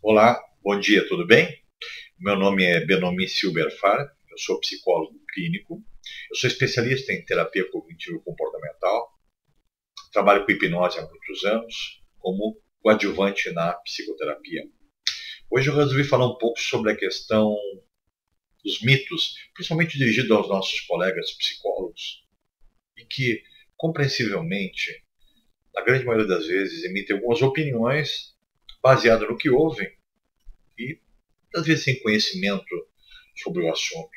Olá, bom dia, tudo bem? Meu nome é Benomi Silberfar, eu sou psicólogo clínico, eu sou especialista em terapia cognitivo-comportamental, trabalho com hipnose há muitos anos, como coadjuvante na psicoterapia. Hoje eu resolvi falar um pouco sobre a questão dos mitos, principalmente dirigido aos nossos colegas psicólogos, e que, compreensivelmente, na grande maioria das vezes, emitem algumas opiniões baseadas no que ouvem e, às vezes, sem conhecimento sobre o assunto.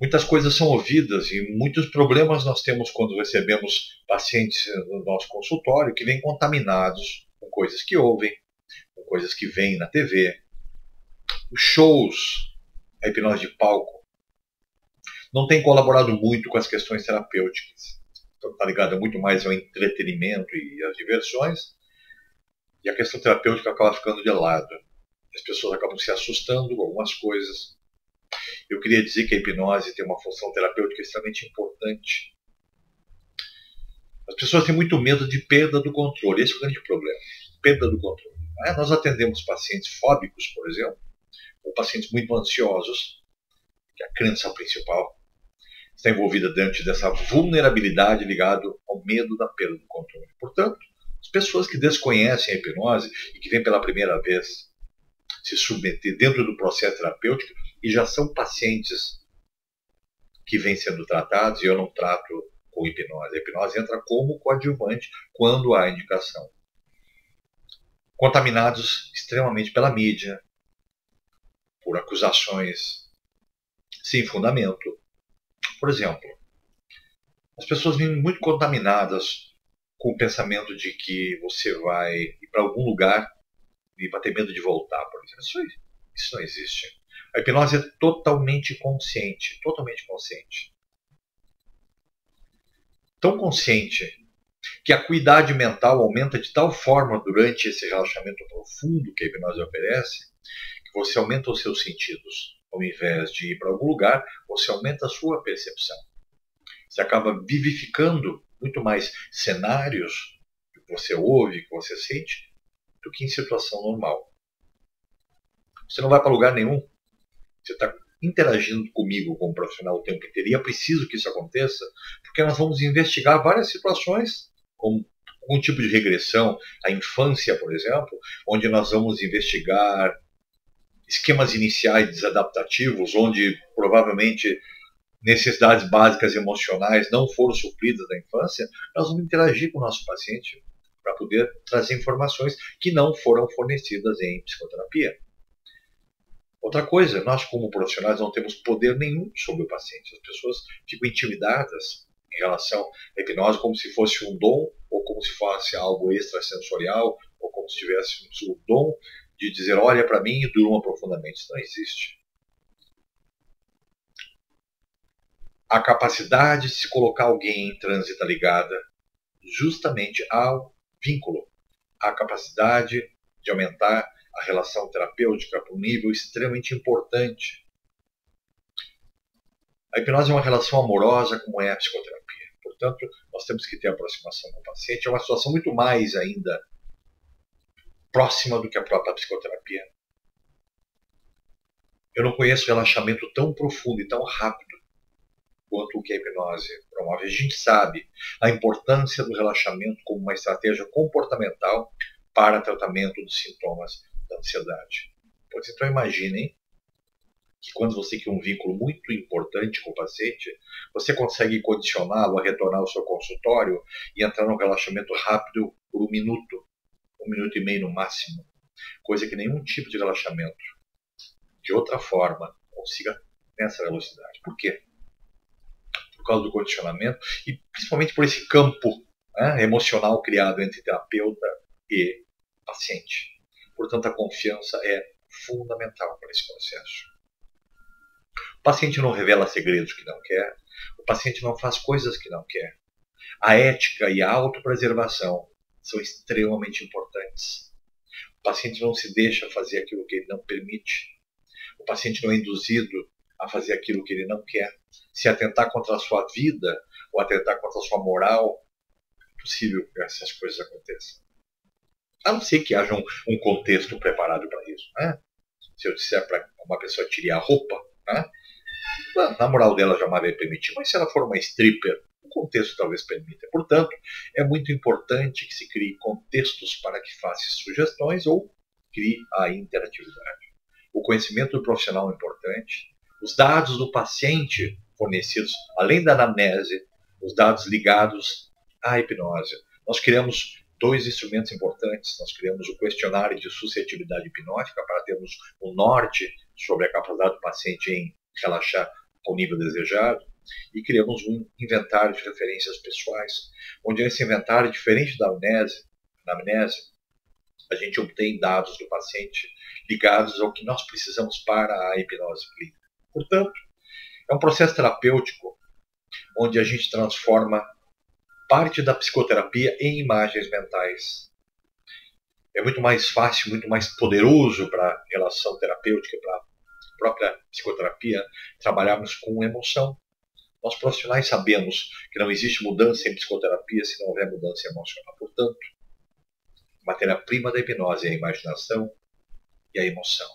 Muitas coisas são ouvidas e muitos problemas nós temos quando recebemos pacientes no nosso consultório que vêm contaminados com coisas que ouvem, com coisas que veem na TV. Os shows, a hipnose de palco, não tem colaborado muito com as questões terapêuticas. Então está ligada muito mais ao entretenimento e às diversões, e a questão terapêutica acaba ficando de lado. As pessoas acabam se assustando com algumas coisas. Eu queria dizer que a hipnose tem uma função terapêutica extremamente importante. As pessoas têm muito medo de perda do controle. Esse é o grande problema. Perda do controle. Nós atendemos pacientes fóbicos, por exemplo, ou pacientes muito ansiosos, que a crença principal está envolvida dentro dessa vulnerabilidade ligada ao medo da perda do controle. Portanto, as pessoas que desconhecem a hipnose e que vêm pela primeira vez se submeter dentro do processo terapêutico e já são pacientes que vêm sendo tratados, e eu não trato com hipnose. A hipnose entra como coadjuvante quando há indicação. Contaminados extremamente pela mídia, por acusações sem fundamento. Por exemplo, as pessoas vêm muito contaminadas com o pensamento de que você vai ir para algum lugar e vai ter medo de voltar, por exemplo. Isso não existe. A hipnose é totalmente consciente, totalmente consciente. Tão consciente que a acuidade mental aumenta de tal forma durante esse relaxamento profundo que a hipnose oferece, que você aumenta os seus sentidos. Ao invés de ir para algum lugar, você aumenta a sua percepção. Você acaba vivificando muito mais cenários que você ouve, que você sente, do que em situação normal. Você não vai para lugar nenhum. Você está interagindo comigo como profissional o tempo inteiro. E é preciso que isso aconteça, porque nós vamos investigar várias situações, como algum tipo de regressão à infância, por exemplo, onde nós vamos investigar esquemas iniciais desadaptativos, onde provavelmente necessidades básicas emocionais não foram supridas na infância. Nós vamos interagir com o nosso paciente para poder trazer informações que não foram fornecidas em psicoterapia. Outra coisa, nós como profissionais não temos poder nenhum sobre o paciente. As pessoas ficam intimidadas em relação à hipnose como se fosse um dom, ou como se fosse algo extrasensorial, ou como se tivesse o dom de dizer, olha para mim e durma profundamente. Isso não existe. A capacidade de se colocar alguém em transe está ligada justamente ao vínculo, à capacidade de aumentar a relação terapêutica para um nível extremamente importante. A hipnose é uma relação amorosa como é a psicoterapia. Portanto, nós temos que ter aproximação com o paciente. É uma situação muito mais ainda próxima do que a própria psicoterapia. Eu não conheço relaxamento tão profundo e tão rápido quanto o que a hipnose promove. A gente sabe a importância do relaxamento como uma estratégia comportamental para tratamento dos sintomas da ansiedade. Pois então imaginem que quando você cria um vínculo muito importante com o paciente, você consegue condicioná-lo a retornar ao seu consultório e entrar num relaxamento rápido por um minuto e meio no máximo. Coisa que nenhum tipo de relaxamento, de outra forma, consiga nessa velocidade. Por quê? Por causa do condicionamento e principalmente por esse campo emocional criado entre terapeuta e paciente. Portanto, a confiança é fundamental para esse processo. O paciente não revela segredos que não quer, o paciente não faz coisas que não quer. A ética e a autopreservação são extremamente importantes. O paciente não se deixa fazer aquilo que ele não permite. O paciente não é induzido a fazer aquilo que ele não quer. Se atentar contra a sua vida ou atentar contra a sua moral, é possível que essas coisas aconteçam. A não ser que haja um contexto preparado para isso. Né? Se eu disser para uma pessoa tirar a roupa, né? Na moral dela jamais vai permitir, mas se ela for uma stripper, o contexto talvez permita. Portanto, é muito importante que se crie contextos para que faça sugestões ou crie a interatividade. O conhecimento do profissional é importante, os dados do paciente fornecidos, além da anamnese, os dados ligados à hipnose. Nós criamos dois instrumentos importantes. Nós criamos o questionário de suscetibilidade hipnótica para termos um norte sobre a capacidade do paciente em relaxar ao nível desejado, e criamos um inventário de referências pessoais, onde esse inventário, diferente da anamnese, a gente obtém dados do paciente ligados ao que nós precisamos para a hipnose clínica. Portanto, é um processo terapêutico onde a gente transforma parte da psicoterapia em imagens mentais. É muito mais fácil, muito mais poderoso para a relação terapêutica, para a própria psicoterapia, trabalharmos com emoção. Nós profissionais sabemos que não existe mudança em psicoterapia se não houver mudança emocional. Portanto, a matéria-prima da hipnose é a imaginação e a emoção.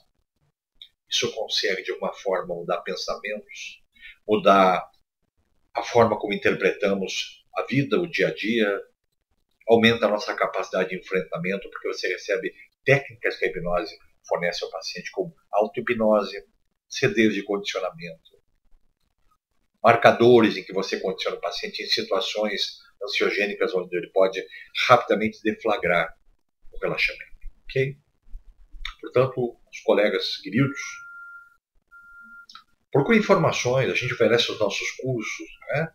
Isso consegue, de alguma forma, mudar pensamentos, mudar a forma como interpretamos a vida, o dia a dia, aumenta a nossa capacidade de enfrentamento, porque você recebe técnicas que a hipnose fornece ao paciente, como auto-hipnose, CDs de condicionamento, marcadores em que você condiciona o paciente em situações ansiogênicas, onde ele pode rapidamente deflagrar o relaxamento. Ok? Portanto, os colegas queridos, procure informações, a gente oferece os nossos cursos, né,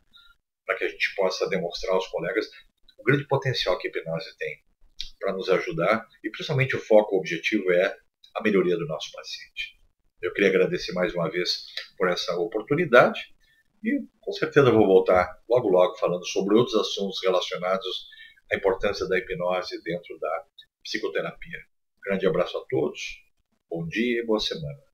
para que a gente possa demonstrar aos colegas o grande potencial que a hipnose tem para nos ajudar, e principalmente o foco, o objetivo é a melhoria do nosso paciente. Eu queria agradecer mais uma vez por essa oportunidade e com certeza vou voltar logo logo falando sobre outros assuntos relacionados à importância da hipnose dentro da psicoterapia. Grande abraço a todos, bom dia e boa semana.